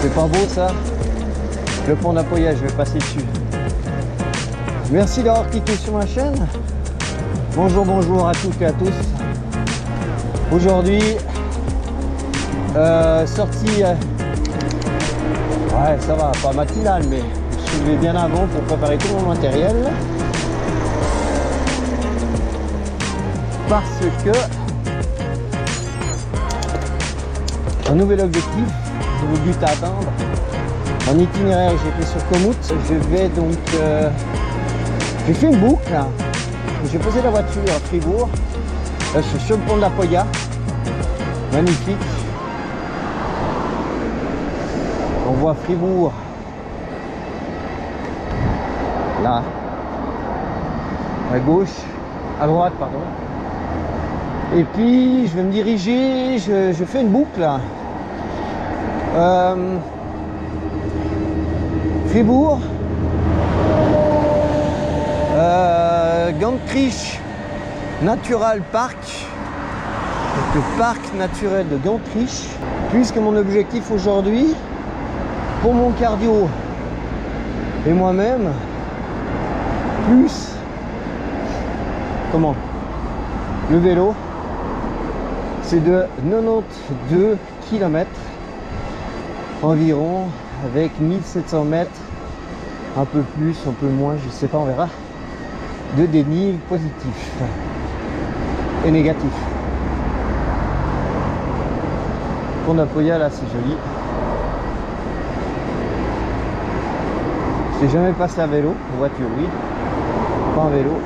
C'est pas beau ça? Le pont d'Apoya, je vais passer dessus. Merci d'avoir cliqué sur ma chaîne. Bonjour, bonjour à toutes et à tous. Aujourd'hui, sortie, ouais ça va, pas matinale, mais je suis levé bien avant pour préparer tout mon matériel. Parce que un nouvel objectif, un nouveau but à atteindre. En itinéraire, j'ai fait sur Komoot. Je vais donc, j'ai fait une boucle. J'ai posé la voiture à Fribourg. Là, je suis sur le pont de l'Apoya. Magnifique. On voit Fribourg. Là. À gauche. À droite, pardon. Et puis, je vais me diriger. Je fais une boucle. Fribourg. Gantrich Natural Park. Donc le parc naturel de Gantrich, puisque mon objectif aujourd'hui, pour mon cardio et moi-même, plus le vélo, c'est de 92 km environ, avec 1700 mètres, un peu plus, un peu moins, je sais pas, on verra, de dénivelé positif et négatif. Pont d'Apoya, là c'est joli. Je n'ai jamais passé à vélo, en voiture oui, pas en vélo.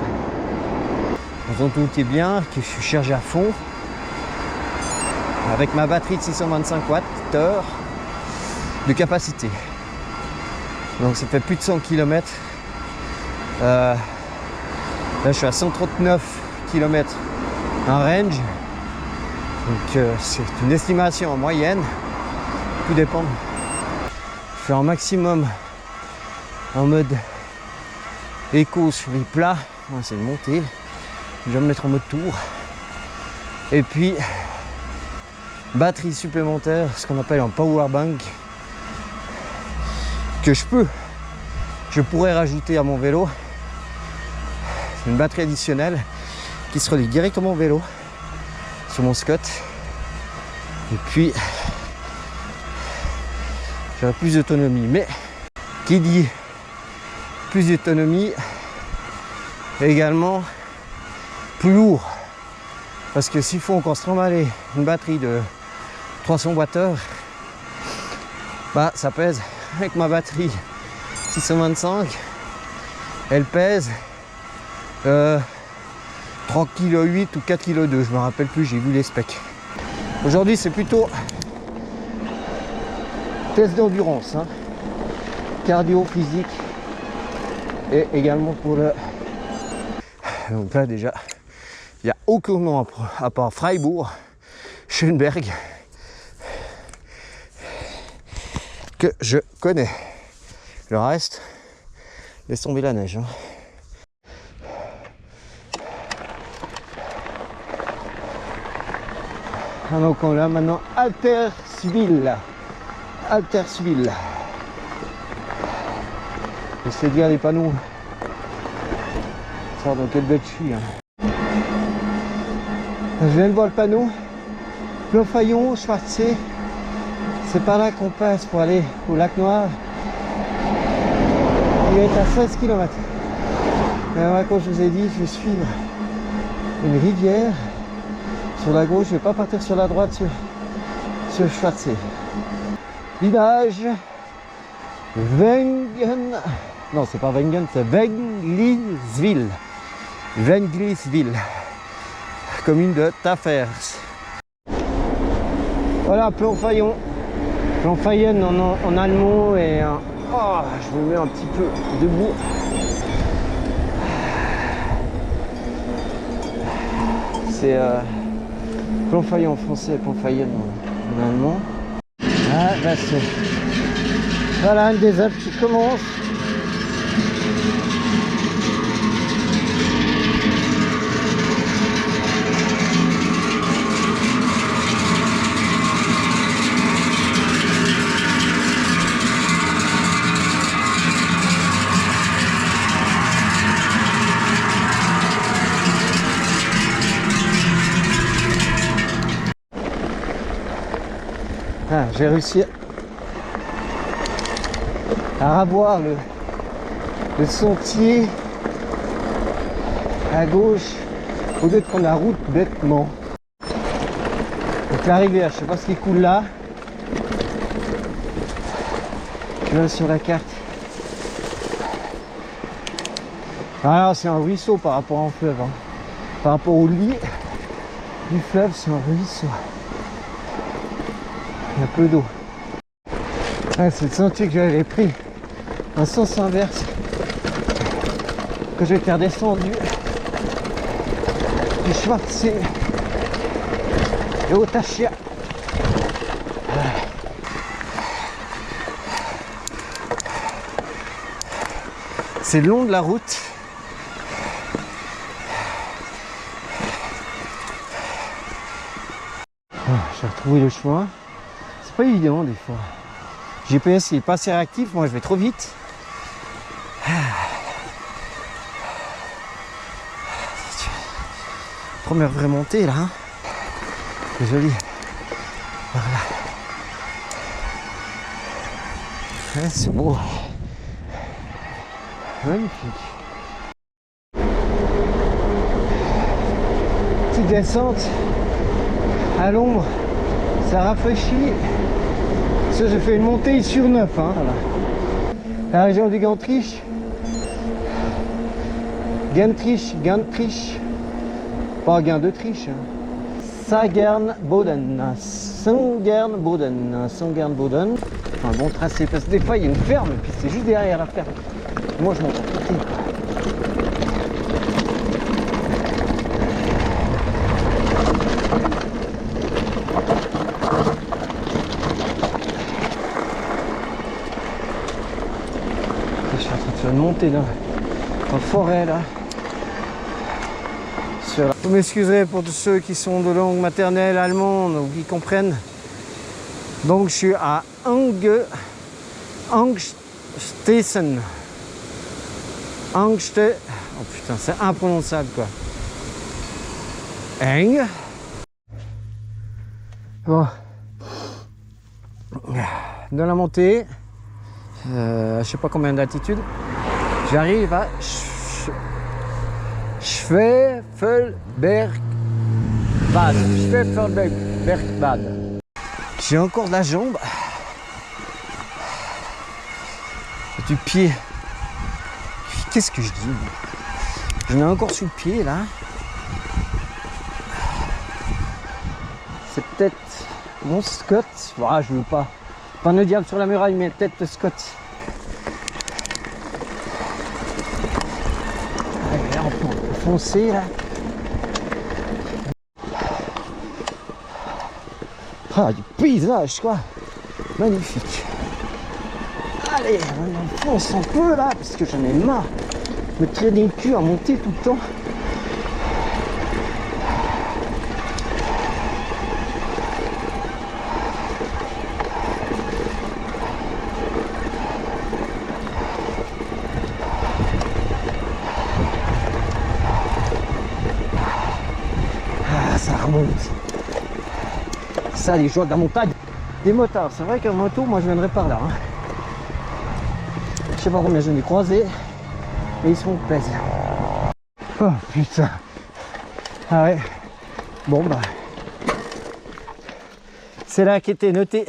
Vous en doutez bien que je suis chargé à fond avec ma batterie de 625 Wh de capacité. Donc ça fait plus de 100 km. Là je suis à 139 km en range. Donc c'est une estimation en moyenne. Tout dépend. Je fais un maximum en mode éco sur les plats. C'est une montée. Je vais me mettre en mode tour. Et puis batterie supplémentaire, ce qu'on appelle un power bank, que je pourrais rajouter à mon vélo. C'est une batterie additionnelle qui se relie directement au vélo sur mon Scott. Et puis j'aurai plus d'autonomie. Mais qui dit plus d'autonomie, également plus lourd. Parce que s'il faut encore se trimballer une batterie de 300 Wh, bah ça pèse. Avec ma batterie 625, elle pèse 3,8 kg ou 4,2 kg, je me rappelle plus, j'ai vu les specs. Aujourd'hui c'est plutôt test d'endurance, hein. Cardio, physique, et également pour le... Donc là déjà, il n'y a aucun nom à part Freiburg, Schönberg, que je connais. Le reste, laisse tomber la neige, hein. Donc on a maintenant Alterswil. J'essaie de lire les panneaux. Ça dans quelle bête je suis, hein. Je viens de voir le panneau. Plofaillon, Schwarzsee. C'est par là qu'on passe pour aller au lac Noir. Il est à 16 km. Alors, comme je vous ai dit, je vais suivre une rivière. Sur la gauche, je ne vais pas partir sur la droite sur Schwarzsee. Village Wengen. Non, c'est pas Wengen, c'est Wengliswil. Wengliswil. Commune de Tafers. Voilà, Plofaillon. Plofaillon en allemand et je me mets un petit peu debout. C'est Plofaillon en français, Plofaillon en allemand. Ah, là c'est... Voilà, une des Alpes qui commence. Ah, j'ai réussi à avoir le sentier à gauche au lieu de prendre la route bêtement. Donc la rivière, je sais pas ce qui coule là. Là sur la carte. Alors c'est un ruisseau par rapport à un fleuve. Hein. Par rapport au lit du fleuve, c'est un ruisseau. Il y a peu d'eau. Ah, c'est le sentier que j'avais pris en sens inverse. Que j'étais redescendu du Schwarzsee et au Tachia. C'est le long de la route. J'ai retrouvé le chemin. C'est pas évident des fois. GPS il est pas assez réactif, moi je vais trop vite. Première vraie montée là. Hein. C'est joli. Voilà. Ouais, c'est beau. Magnifique. Petite descente à l'ombre, ça rafraîchit. Ça, j'ai fait une montée sur 9. Hein, voilà. La région du Gantrich. Gantrich. Pas Gain de Triche. Sagern-Boden. Sagern-Boden. Un bon tracé. Parce que des fois, il y a une ferme, et puis c'est juste derrière la ferme. Moi, je m'entends péter. Je suis en train de faire une montée dans la forêt, là. Vous m'excuserez pour tous ceux qui sont de langue maternelle allemande ou qui comprennent. Donc je suis à Angstessen. Oh putain, c'est imprononçable quoi. Eng. Bon. Dans la montée, je sais pas combien d'altitude, j'arrive à Schwefelbergbad. J'ai encore de la jambe. Du pied. Qu'est-ce que je dis? J'en ai encore sur le pied là. C'est peut-être mon Scott. Voilà, je veux pas. Pas le diable sur la muraille, mais peut-être le Scott. Allez, on peut foncer là. Ah, du paysage quoi. Magnifique. Allez, on fonce un peu là, parce que j'en ai marre de me traîner le cul à monter tout le temps. Ah, ça remonte. Ça, les joies de la montagne. Des motards, c'est vrai qu'en moto, moi je viendrai par là. Hein. Je sais pas combien j'en ai croisé, et ils sont pèses. Oh putain. Ah ouais. Bon bah. C'est là qui était noté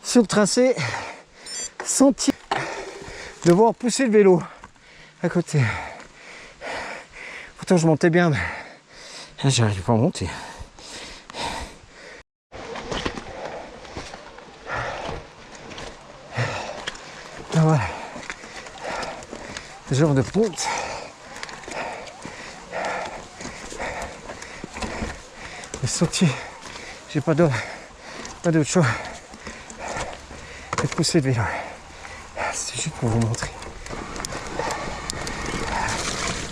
sur le tracé. Sentier. Devoir pousser le vélo à côté. Pourtant je montais bien, mais là j'arrive pas à monter. Ah voilà. Ce genre de ponte. Le sentier. J'ai pas d'autre choix que de pousser le vélo. C'est juste pour vous montrer.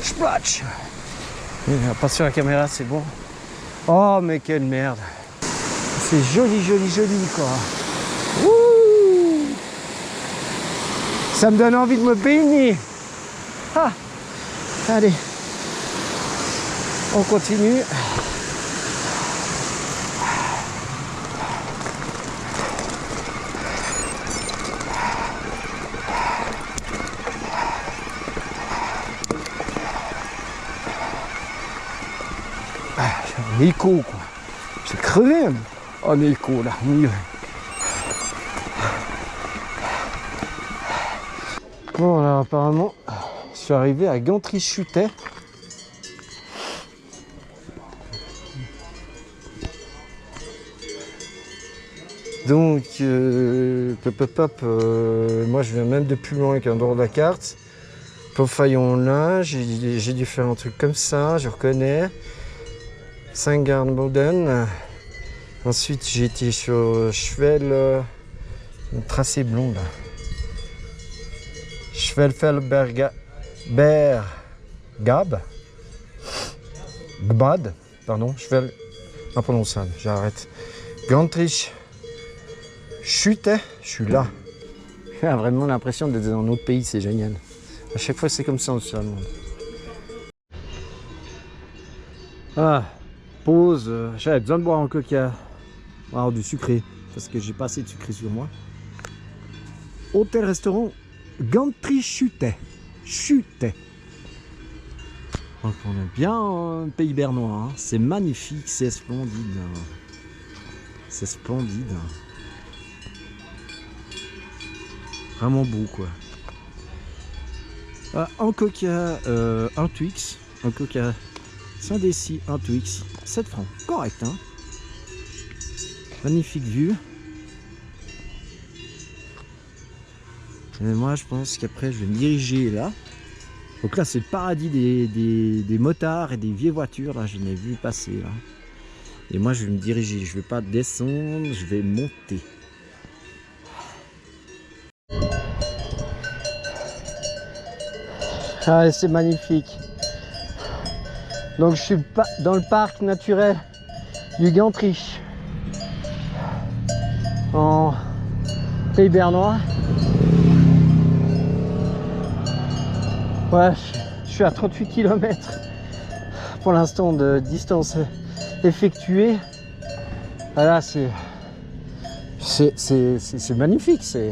Splatch. Pas sur la caméra, c'est bon. Oh mais quelle merde. C'est joli quoi. Ouh. Ça me donne envie de me baigner. Ah. Allez. On continue. écho quoi. J'ai crevé en écho là, au milieu. Bon alors apparemment, je suis arrivé à Gantry-Chutet. Donc, moi je viens même de plus loin qu'un droit de la carte. Paufaillon là, j'ai dû faire un truc comme ça, je reconnais. Saint-Garde-Bauden. Ensuite j'ai été sur Schwell, un tracé blond là. Schwelfelbergab, Gbad, pardon, Schwell, imprononçable, j'arrête. Gantrich, Chutet, je suis là. J'ai vraiment l'impression d'être dans un autre pays, c'est génial. À chaque fois c'est comme ça en Suisse-allemande. Ah, pause, j'avais besoin de boire un coca, alors du sucré, parce que j'ai pas assez de sucré sur moi. Hôtel-restaurant Gantry-Chutet. Donc on est bien en pays bernois, hein. C'est magnifique, c'est splendide. C'est splendide. Vraiment beau quoi. En coca, un Twix. En coca Saint-Décy, un Twix. 7 francs. Correct hein. Magnifique vue. Et moi je pense qu'après je vais me diriger là. Donc là c'est le paradis des motards et des vieilles voitures. Là je l'ai vu passer là. Et moi je vais me diriger. Je vais pas descendre, je vais monter. Ah, c'est magnifique. Donc je suis dans le parc naturel du Gantry en Pays bernois. Ouais, je suis à 38 km pour l'instant de distance effectuée. Voilà, c'est magnifique, c'est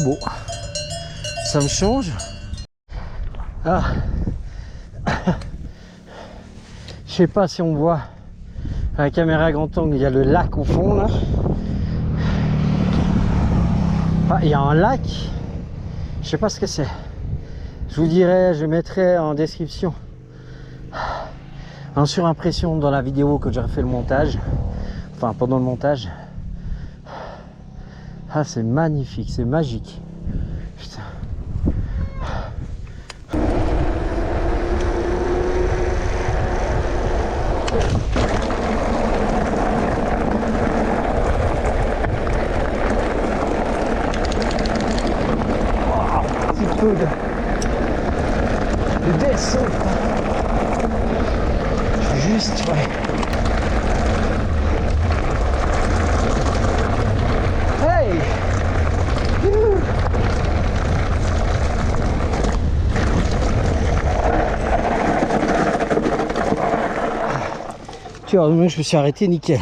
beau. Ça me change. Ah. Je sais pas si on voit à la caméra grand angle, il y a le lac au fond là. Ah, il y a un lac, je sais pas ce que c'est. Je vous dirai, je mettrai en description en surimpression dans la vidéo que j'aurai fait le montage, enfin pendant le montage. Ah, c'est magnifique, c'est magique. Putain. De descente. Juste, ouais. Hey! Tu vois, moi je me suis arrêté nickel.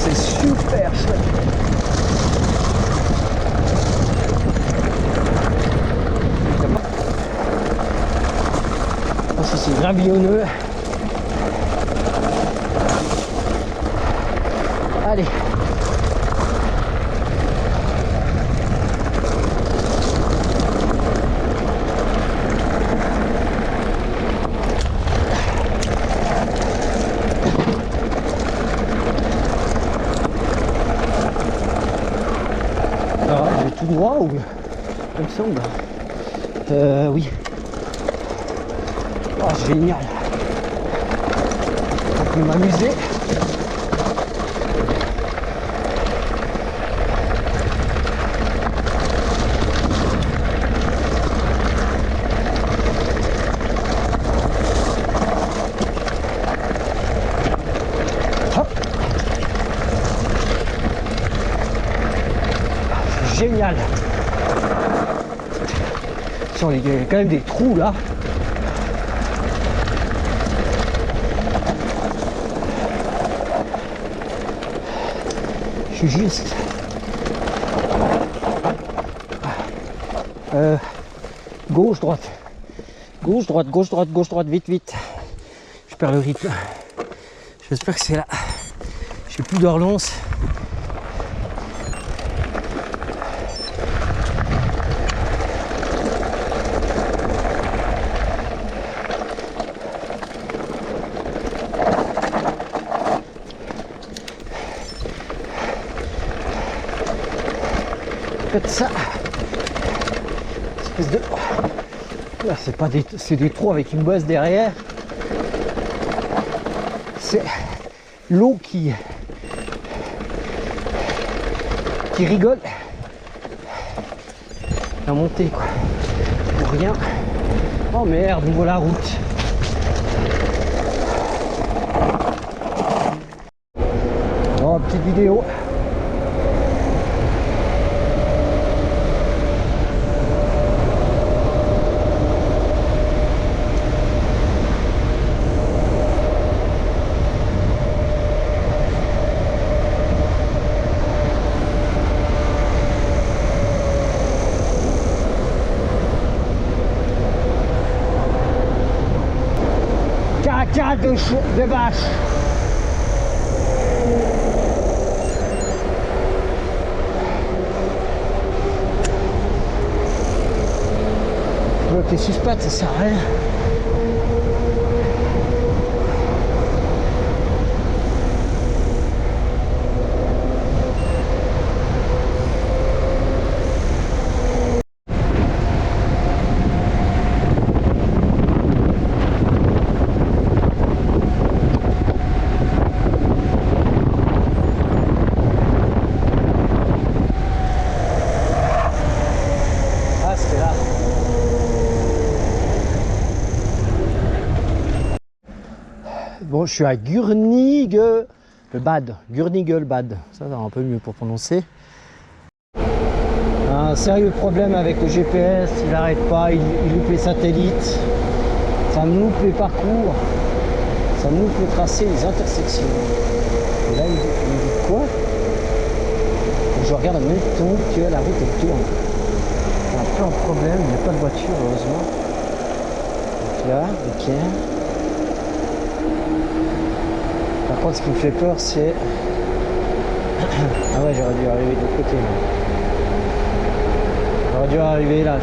C'est super chouette. Oh, ça c'est gravillonneux. Allez. Tout droit ou comme ça ou là oui. Oh génial. On peut m'amuser. Hop. génial. Il y a quand même des trous là. Je suis juste gauche, droite. Gauche, droite, gauche, droite, gauche, droite, vite, vite. Je perds le rythme. J'espère que c'est là. Je suis plus d'Orlons. Faites ça. Espèce de... Là, c'est pas des... c'est des trous avec une bosse derrière. C'est l'eau qui rigole. La montée quoi. Pour rien. Oh merde, on voit la route. Oh, petite vidéo. De vache. Tes suspects, ça sert à rien. Bon, je suis à Gurnigelbad. Gurnigelbad, ça va un peu mieux pour prononcer. Un sérieux problème avec le GPS, il n'arrête pas, il loupe les satellites, ça me loupe les parcours, ça me loupe le tracé, les intersections. Et là, il me dit quoi? Je regarde en même temps que la route elle tourne. Il y a plein de problèmes, il n'y a pas de voiture heureusement. Donc là, ok. Par contre, ce qui me fait peur, c'est... Ah ouais, j'aurais dû arriver de l'autre côté. J'aurais dû arriver là. Là,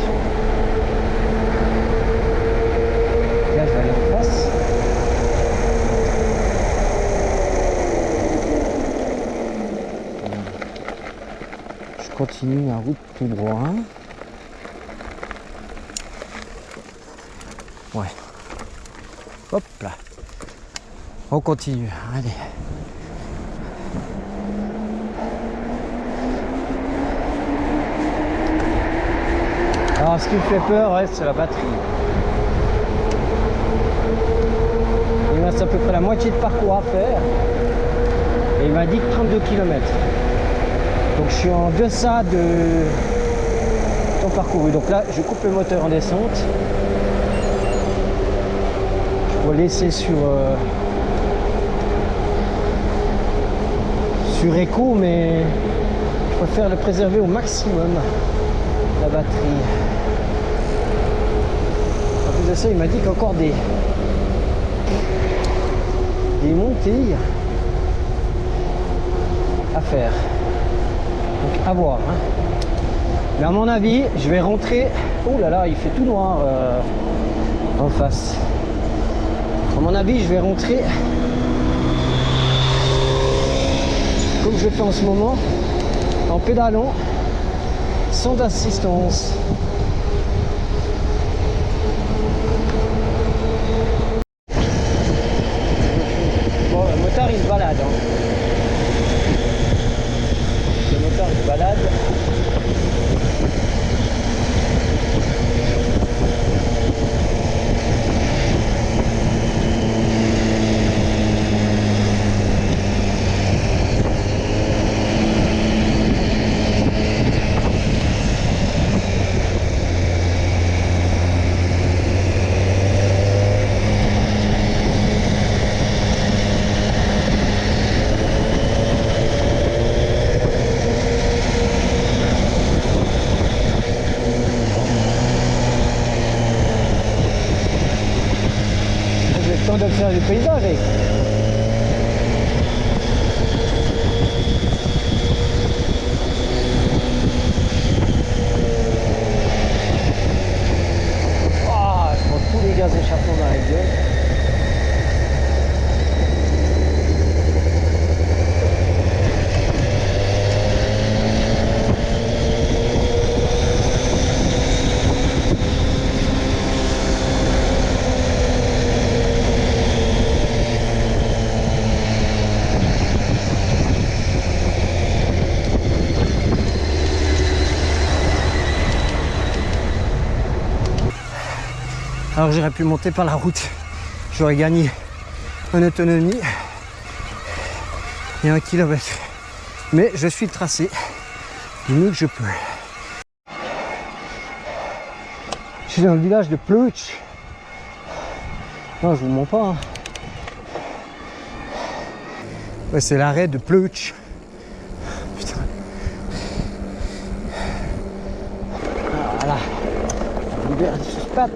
je vais aller en face. Je continue la route tout droit. Ouais. Hop là. On continue, allez. Alors ce qui me fait peur, ouais, c'est la batterie. Il me reste à peu près la moitié de parcours à faire. Et il m'a dit 32 km. Donc je suis en deçà de ton parcours. Donc là, je coupe le moteur en descente. Je vais laisser sur écho, mais je préfère le préserver au maximum, la batterie. En plus de ça, il m'a dit qu'encore des montées à faire. Donc à voir. Hein. Mais à mon avis, je vais rentrer... Oh là là, il fait tout noir en face. À mon avis, je vais rentrer... comme je fais en ce moment, en pédalant, sans assistance. Bon, le motard il se balade. Hein. Le motard il se balade. faire du paysage avec. Ah, je prends tous les gaz échappants dans la gueule. Alors j'aurais pu monter par la route, j'aurais gagné en autonomie et 1 km. Mais je suis le tracé du mieux que je peux. Je suis dans le village de Pleuch. Non, je vous mens pas. Hein. Ouais, c'est l'arrêt de Pleuch. Putain. Voilà. L'hiver du suspat.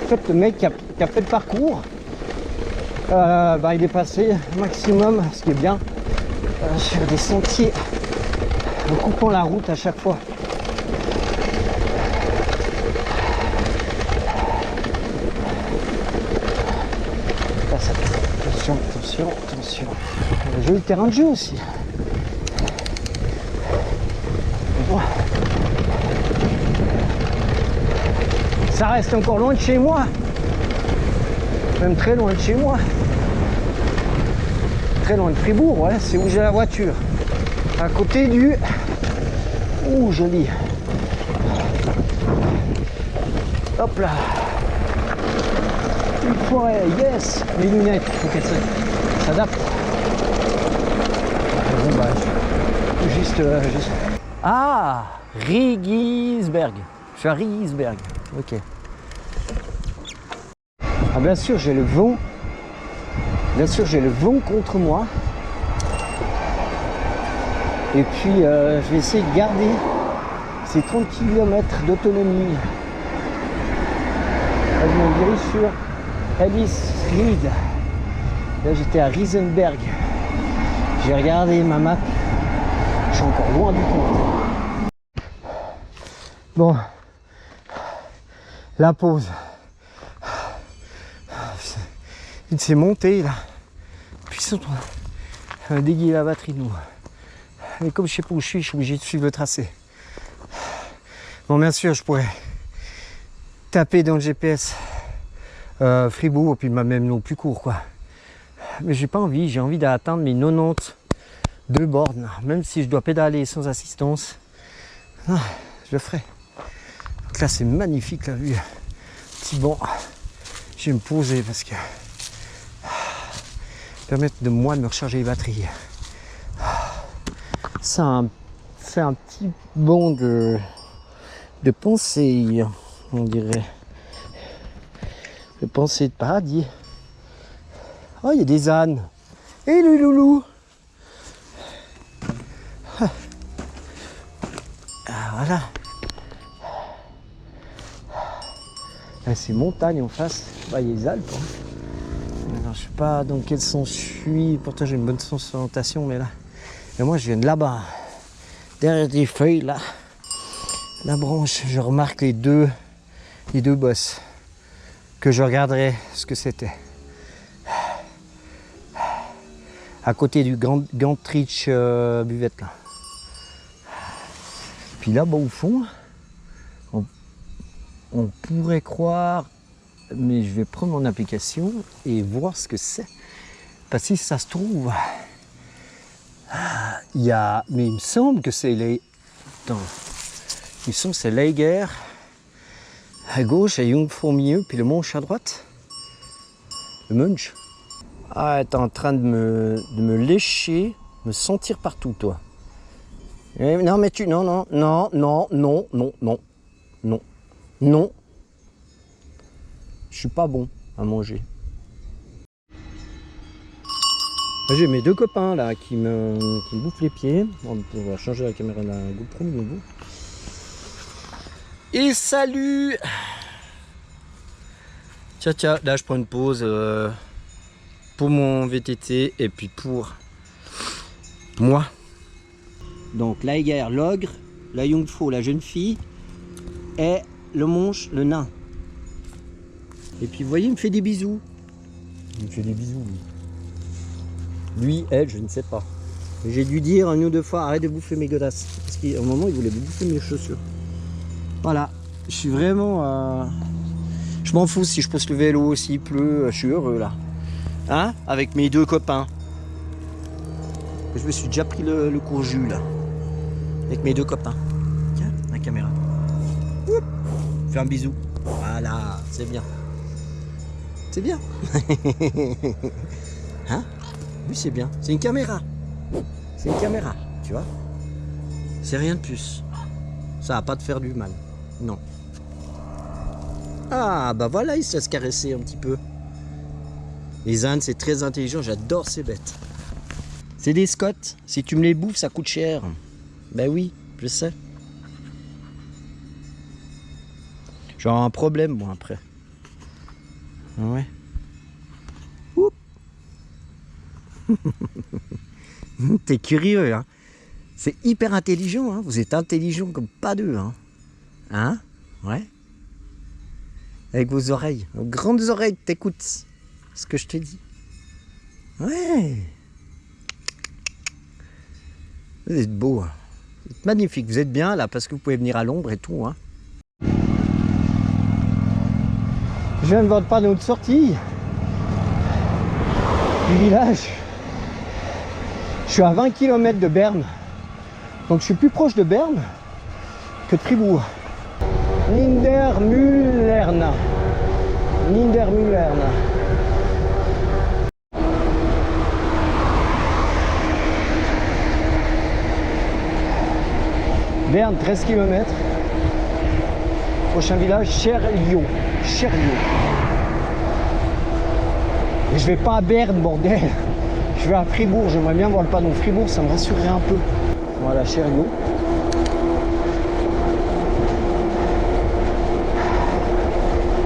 En fait, le mec qui a fait le parcours, il est passé maximum, ce qui est bien, sur des sentiers en coupant la route à chaque fois. Attention, attention, attention. Un joli terrain de jeu aussi. Bon. Ça reste encore loin de chez moi. Même très loin de chez moi. Très loin de Fribourg, ouais, c'est où j'ai la voiture. À côté du... Ouh, joli. Hop là. Une forêt, yes. Les lunettes, faut qu'elles s'adaptent. Bon, bah, juste... Ah, Rigisberg. Je suis à Rigisberg. Ok. Ah, bien sûr, j'ai le vent. Bien sûr, j'ai le vent contre moi. Et puis, je vais essayer de garder ces 30 km d'autonomie. Là, je me dirige sur Ellis-Ried. Là, j'étais à Riesenberg. J'ai regardé ma map. Je suis encore loin du compte. Bon. La pause. Il s'est monté là. Puissant. Déguiller la batterie de nous. Mais comme je sais pas où je suis obligé de suivre le tracé. Bon, bien sûr, je pourrais taper dans le GPS Fribourg, et puis même non plus court, quoi. Mais j'ai pas envie, j'ai envie d'atteindre mes 92 bornes, même si je dois pédaler sans assistance. Je le ferai. Donc là, c'est magnifique la vue. Petit banc. Je vais me poser parce que permettre de moi de me recharger les batteries. C'est un petit banc de pensée, on dirait. De pensée de paradis. Oh, il y a des ânes. Et le loulou. Ah, voilà. Là, c'est montagne en face. Bah, il y a les Alpes. Hein. Alors, je sais pas dans quel sens je suis. Pourtant, j'ai une bonne sens d'orientation, mais là. Et moi, je viens de là-bas. Derrière des feuilles, là. La branche, je remarque les deux bosses. Que je regarderai ce que c'était. À côté du Gantrich buvette là. Puis là-bas au fond, on pourrait croire, mais je vais prendre mon application et voir ce que c'est. Parce que si ça se trouve, il y a, mais il me semble que c'est les... Attends, il me semble que c'est Leiger à gauche et Jungfrau au milieu, puis le Munch à droite. Le Munch. Ah, t'es en train de me lécher, me sentir partout, toi. Eh, non, mais tu... Non, non, non, non, non, non, non, non, non. Je suis pas bon à manger. J'ai mes deux copains, là, qui me bouffent les pieds. On va changer la caméra de la GoPro, mais bon. Et salut! Tiens, tiens, là je prends une pause pour mon VTT et puis pour moi. Donc la Hégère, l'ogre, la Jungfrau, la jeune fille, et le monge, le nain. Et puis vous voyez, il me fait des bisous. Il me fait des bisous, lui. Lui, elle, je ne sais pas. J'ai dû dire une ou deux fois, arrête de bouffer mes godasses. Parce qu'à un moment, il voulait bouffer mes chaussures. Voilà, je suis vraiment... Je m'en fous si je pose le vélo, s'il pleut, je suis heureux là. Hein? Avec mes deux copains. Je me suis déjà pris le courjus là. Avec mes deux copains. Tiens, la caméra. Oup, fais un bisou. Voilà, c'est bien. C'est bien. Hein? Oui, c'est bien. C'est une caméra. C'est une caméra, tu vois. C'est rien de plus. Ça va pas te faire du mal. Non. Ah, bah voilà, il se laisse caresser un petit peu. Les ânes, c'est très intelligent. J'adore ces bêtes. C'est des scots. Si tu me les bouffes, ça coûte cher. Ben oui, je sais. J'aurai un problème, moi, après. Ouais. Oups. T'es curieux, hein. C'est hyper intelligent, hein. Vous êtes intelligent comme pas deux, hein. Hein? Ouais. Avec vos oreilles, vos grandes oreilles, t'écoutes ce que je te dis. Ouais. Vous êtes beau, hein. Vous êtes magnifique. Vous êtes bien là parce que vous pouvez venir à l'ombre et tout, hein. Je viens de voir le panneau de sortie du village. Je suis à 20 km de Berne. Donc je suis plus proche de Berne que de Fribourg. Niedermühlern. Niedermühlern. Berne, 13 km. Prochain village, Cherlieu. Cherlieu. Et je vais pas à Berne, bordel. Je vais à Fribourg. J'aimerais bien voir le panneau Fribourg, ça me rassurerait un peu. Voilà, Cherlieu.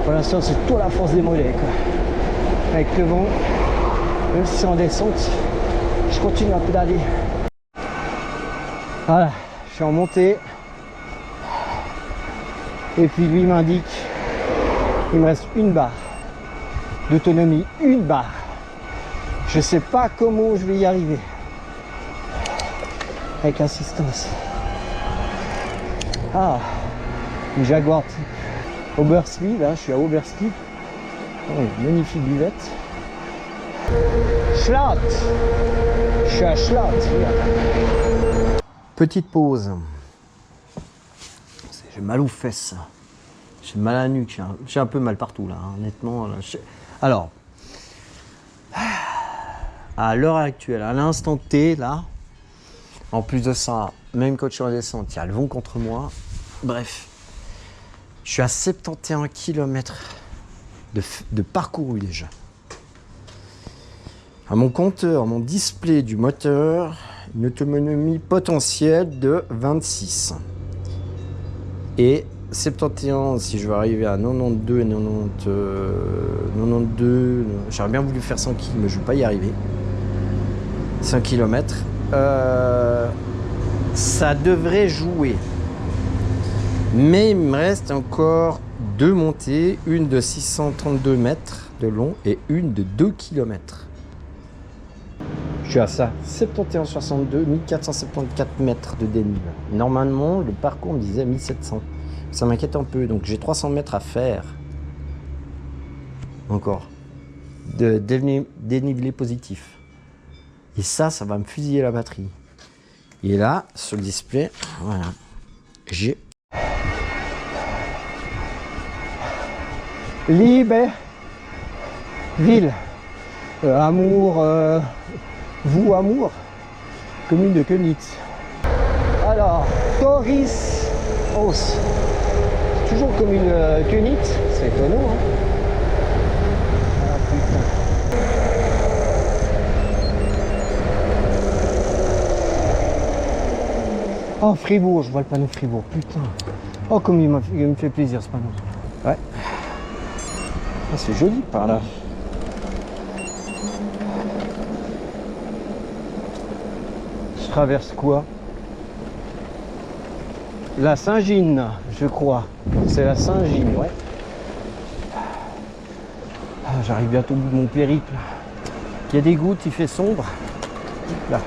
Pour l'instant, c'est toute la force des mollets, quoi. Avec le vent, même si c'est en descente, je continue à pédaler. Voilà, je suis en montée. Et puis lui m'indique, il me reste une barre d'autonomie, une barre. Je sais pas comment je vais y arriver. Avec l'assistance. Ah, une Jaguar Obersleeve, là, je suis à Obersleeve. Oh, une magnifique buvette. Schlatt. Je suis à Schlatt. Petite pause. J'ai mal aux fesses. J'ai mal à la nuque. J'ai un peu mal partout là, hein, honnêtement. Là, alors, à l'heure actuelle, à l'instant T, là, en plus de ça, même quand je suis en descente, il y a le vent contre moi. Bref, je suis à 71 km de parcouru déjà. À mon compteur, mon display du moteur, une autonomie potentielle de 26. Et 71, si je veux arriver à 92 et 92, j'aurais bien voulu faire 100 km, mais je ne vais pas y arriver. 5 km. Ça devrait jouer. Mais il me reste encore deux montées, une de 632 mètres de long et une de 2 km. Je suis à ça, 71,62, 1474 mètres de dénivelé. Normalement, le parcours me disait 1700. Ça m'inquiète un peu, donc j'ai 300 mètres à faire. Encore. De dénivelé positif. Et ça va me fusiller la batterie. Et là, sur le display, voilà, j'ai... Liebe, ville, amour, vous amour, commune de Königs. Alors, Toris Haus, toujours commune Königs, c'est étonnant, hein. Ah, putain. Oh, Fribourg, je vois le panneau Fribourg, putain. Oh, comme il me fait plaisir ce panneau. Ouais. Ah, c'est joli par là. Je traverse quoi? La Saint-Gine, je crois. C'est la Saint-Gine, ouais. Ah, j'arrive bientôt au bout de mon périple. Il y a des gouttes, il fait sombre. Là.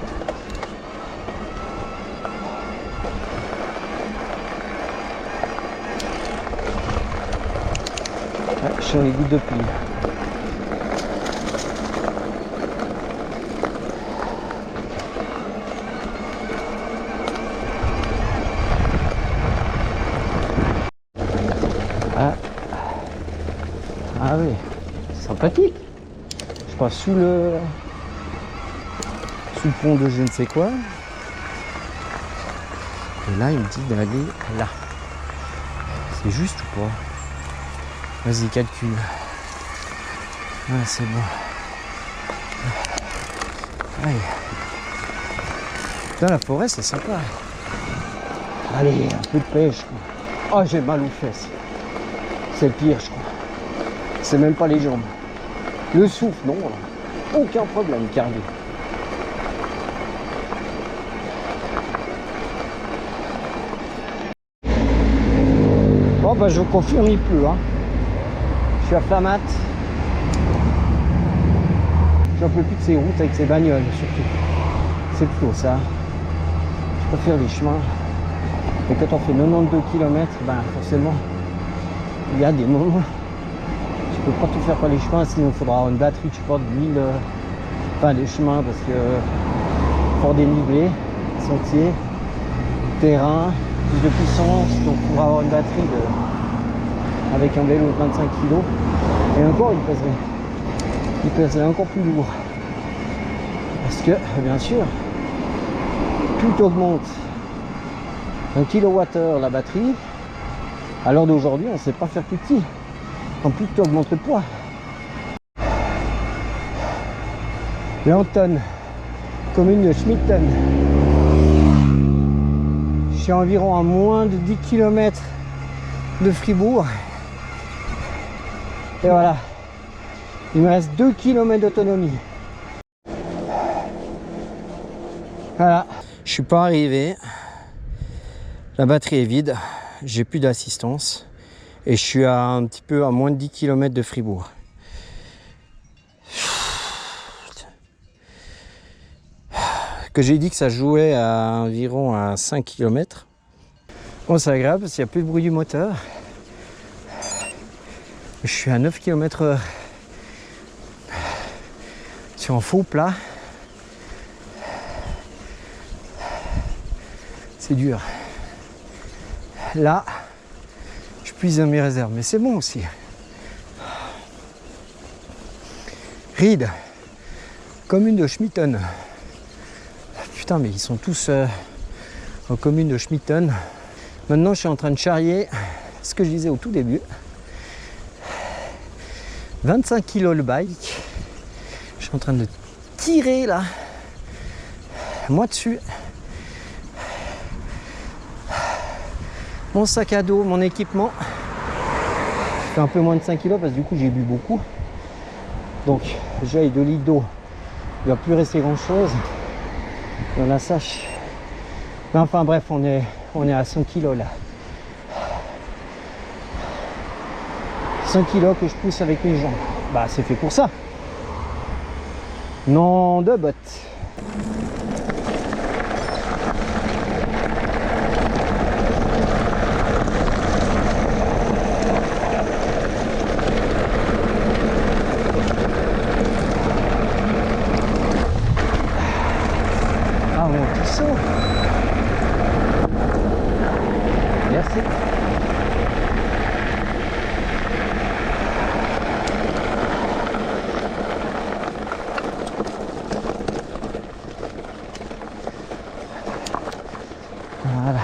Ouais, je sens les gouttes de pluie. Ah oui, c'est sympathique. Je passe sous le pont de je ne sais quoi. Et là, il me dit d'aller là. C'est juste ou pas? Vas-y, calcule. Ah, c'est bon. Allez. Dans la forêt, c'est sympa. Allez, un peu de pêche. Oh, j'ai mal aux fesses. C'est le pire, je crois. C'est même pas les jambes. Le souffle, non. Aucun problème, cardio. Bon, bah, je confirme, il pleut. Hein. Je suis à Flamatt. J'en peux plus de ces routes avec ces bagnoles, surtout. C'est plutôt ça. Je préfère les chemins. Et quand on fait 92 km, ben forcément, il y a des moments. Tu peux pas tout faire par les chemins, sinon il faudra avoir une batterie, tu portes d'huile, enfin les chemins, parce que fort dénivelé, sentier, terrain, plus de puissance, donc pour avoir une batterie avec un vélo de 25 kg, et encore il pèserait encore plus lourd. Parce que, bien sûr, plus tu augmentes 1 kWh la batterie, à l'heure d'aujourd'hui, on ne sait pas faire plus petit. En plus, tu augmentes le poids. Lanton, commune de Schmitten. Je suis environ à moins de 10 km de Fribourg. Et voilà. Il me reste 2 km d'autonomie. Voilà. Je suis pas arrivé. La batterie est vide. J'ai plus d'assistance. Et je suis à un petit peu à moins de 10 km de Fribourg. Que j'ai dit que ça jouait à environ à 5 km. Bon, c'est agréable parce qu'il n'y a plus de bruit du moteur. Je suis à 9 km/h sur un faux plat. C'est dur. Là, je puise dans mes réserves, mais c'est bon aussi. Ried, commune de Schmitten. Putain, mais ils sont tous en commune de Schmitten. Maintenant, je suis en train de charrier ce que je disais au tout début. 25 kg le bike. Je suis en train de tirer là. Moi dessus. Mon sac à dos, mon équipement. Je fais un peu moins de 5 kg parce que du coup j'ai bu beaucoup. Donc j'ai 2 litres d'eau. Il ne va plus rester grand chose dans la sache. Mais enfin bref, on est à 100 kg là. 100 kg que je pousse avec mes jambes. Bah c'est fait pour ça. Non de bottes. Ah mon petit saut. Merci. Voilà.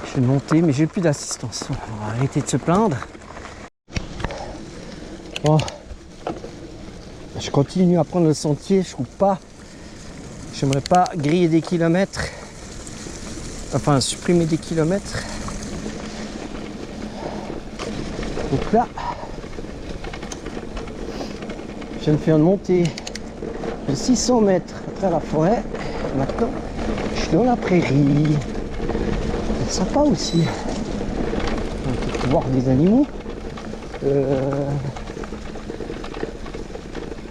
Je vais monter, mais j'ai plus d'assistance. On va arrêter de se plaindre. Oh. Je continue à prendre le sentier, je trouve pas. J'aimerais pas griller des kilomètres. Enfin, supprimer des kilomètres. Donc là, je viens de faire une montée de 600 mètres après la forêt. Maintenant, je suis dans la prairie. C'est sympa aussi. On peut voir des animaux.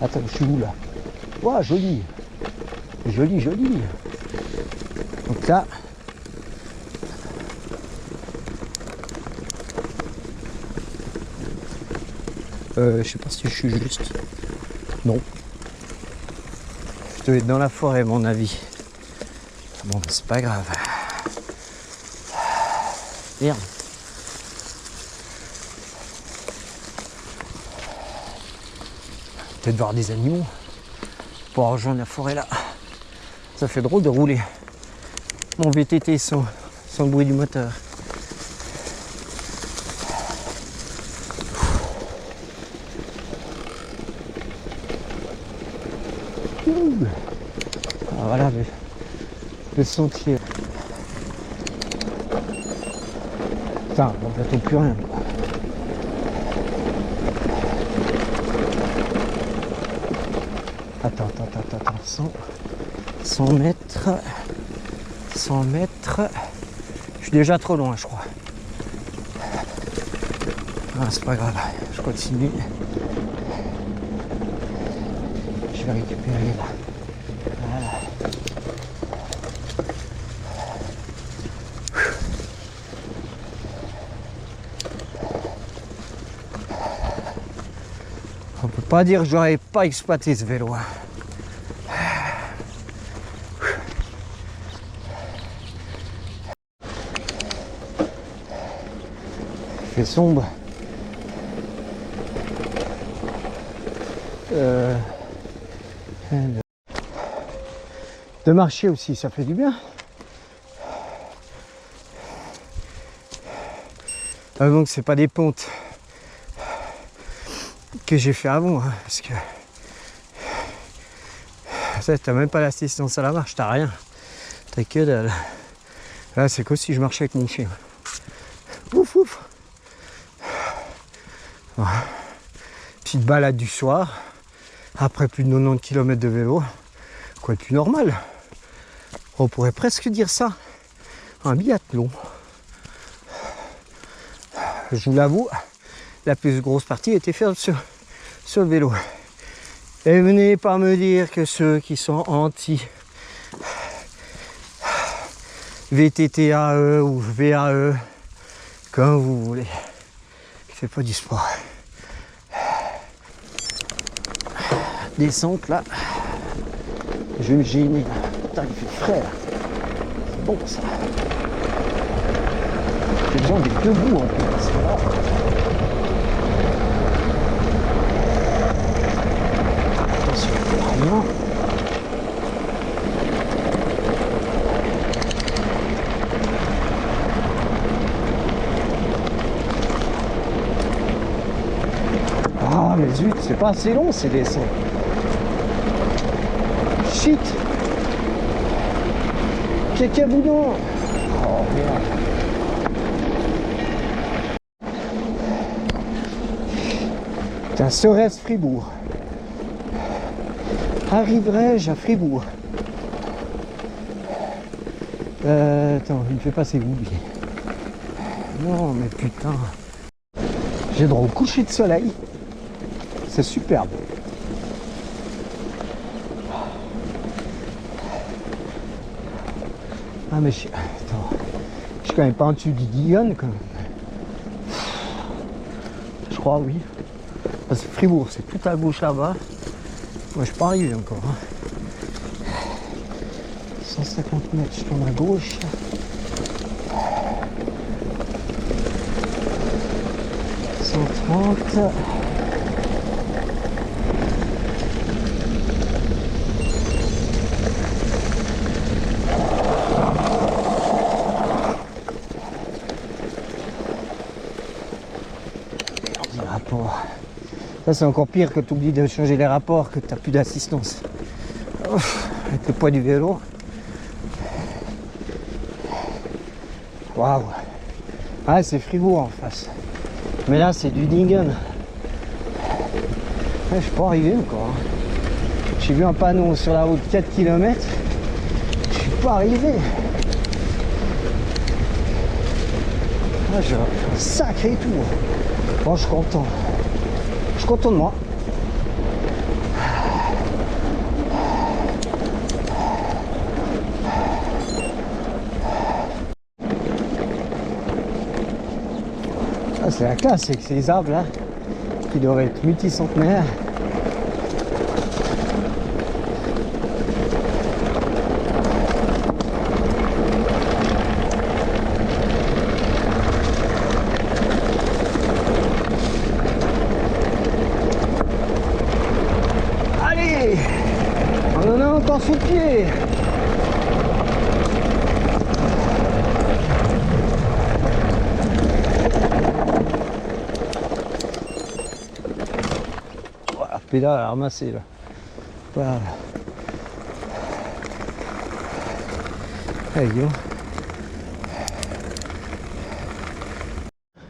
Attends, je suis où là? Waouh, joli. Joli, joli. Donc là, je sais pas si je suis juste. Non. Je dois être dans la forêt, à mon avis. Bon, c'est pas grave. Merde. Peut-être voir des animaux pour rejoindre la forêt là. Ça fait drôle de rouler mon VTT sans le bruit du moteur. Ah, voilà le sentier. Putain, on ne bientôt plus rien. Attends, 100 mètres. 100 mètres. Je suis déjà trop loin, je crois. Ah, c'est pas grave, je continue. Je vais récupérer là. Voilà. On peut pas dire que j'aurais pas exploité ce vélo. Il fait sombre. De marcher aussi, ça fait du bien. Donc c'est pas des pontes que j'ai fait avant, hein, parce que ça, t'as même pas l'assistance à la marche, t'as rien, t'as que dalle. Là c'est comme si je marchais avec mon chien. Ouf ouf. Voilà. Petite balade du soir après plus de 90 km de vélo, quoi de plus normal. On pourrait presque dire ça un biathlon. Je vous l'avoue, la plus grosse partie était faite sur le vélo. Et venez pas me dire que ceux qui sont anti VTTAE ou VAE, comme vous voulez, c'est pas du sport. Descente là, je vais me gêner. Putain, il fait frais là. C'est bon ça. J'ai besoin des deux bouts en plus. C'est là. Attention, rien. Ah mais zut, c'est pas assez long ces descentes. Shit. Caca boudin. Oh merde. Putain, serait-ce Fribourg? Arriverai-je à Fribourg? Attends, il me fait passer où lui? Non mais putain. J'ai droit au coucher de soleil. C'est superbe. Ah mais attends, je suis quand même pas en dessus du Guyane quand même. Je crois oui. Parce que Fribourg c'est tout à gauche là-bas. Moi je suis pas arrivé encore. 150 mètres, je tourne à gauche. « 130. Ça c'est encore pire que tu oublies de changer les rapports, que tu n'as plus d'assistance. Avec le poids du vélo. Waouh. Ah c'est Fribourg en face. Mais là, c'est du Dingen. Je suis pas arrivé encore. J'ai vu un panneau sur la route 4 km. Je suis pas arrivé. Ah, j'ai un sacré tour. Bon, je suis content. Je suis content de moi. Ah, c'est la classe avec ces arbres là qui doivent être multicentenaires. Allez, on en a encore sous le pied. Pédale à ramasser là. Voilà. Allez, go.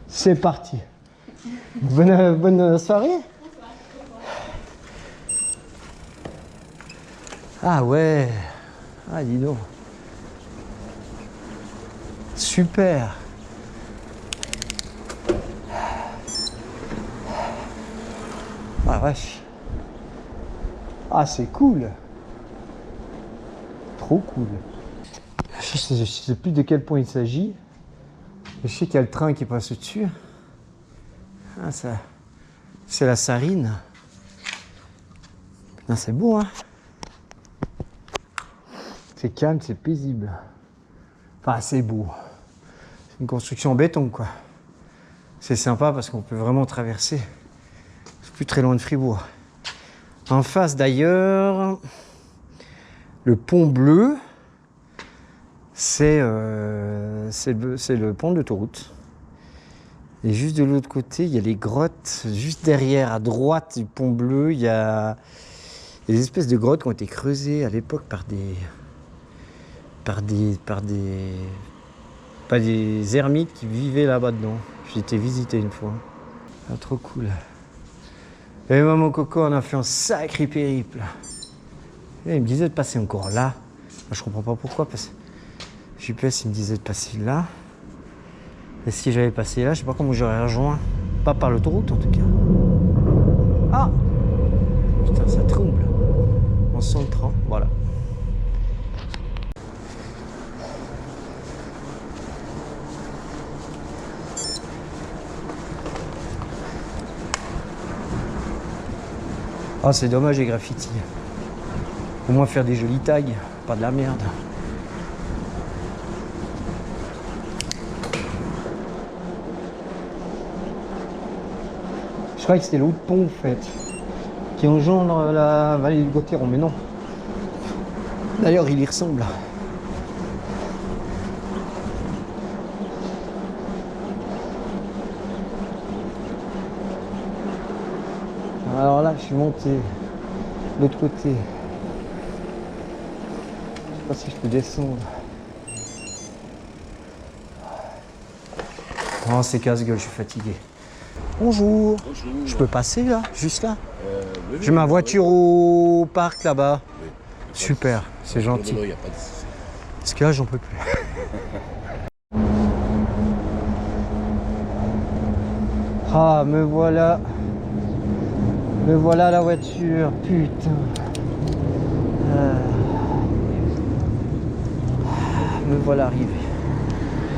C'est parti. Bonne soirée. Ah ouais. Ah dis donc. Super. Ah vache. Ah c'est cool. Trop cool. Je sais plus de quel point il s'agit. Je sais qu'il y a le train qui passe au-dessus. Ah ça. C'est la Sarine. C'est beau hein. C'est calme, c'est paisible. Enfin c'est beau. C'est une construction en béton quoi. C'est sympa parce qu'on peut vraiment traverser. C'est plus très loin de Fribourg. En face d'ailleurs, le pont bleu, c'est le pont de l'autoroute. Et juste de l'autre côté, il y a les grottes. Juste derrière, à droite du pont bleu, il y a des espèces de grottes qui ont été creusées à l'époque par des ermites qui vivaient là-bas dedans. J'ai été visiter une fois. Ah, trop cool. Et moi, mon coco, on a fait un sacré périple. Et il me disait de passer encore là. Moi, je comprends pas pourquoi, parce que GPS, il me disait de passer là. Et si j'avais passé là, je sais pas comment j'aurais rejoint. Pas par l'autoroute, en tout cas. Ah! Putain, ça tremble. On sent le train, voilà. Ah, c'est dommage les graffitis. Au moins faire des jolis tags, pas de la merde. Je croyais que c'était l'autre pont en fait, qui engendre la vallée du Gotteron, mais non. D'ailleurs, il y ressemble. Alors là, je suis monté de l'autre côté. Je sais pas si je peux descendre. Oh, c'est casse-gueule, je suis fatigué. Bonjour. Bonjour. Je peux passer là, juste là? Oui, j'ai ma voiture au parc là-bas. Oui, super, c'est gentil. Y a pas de... Parce que là, j'en peux plus. Ah, me voilà. Me voilà la voiture, putain. Me voilà arrivé.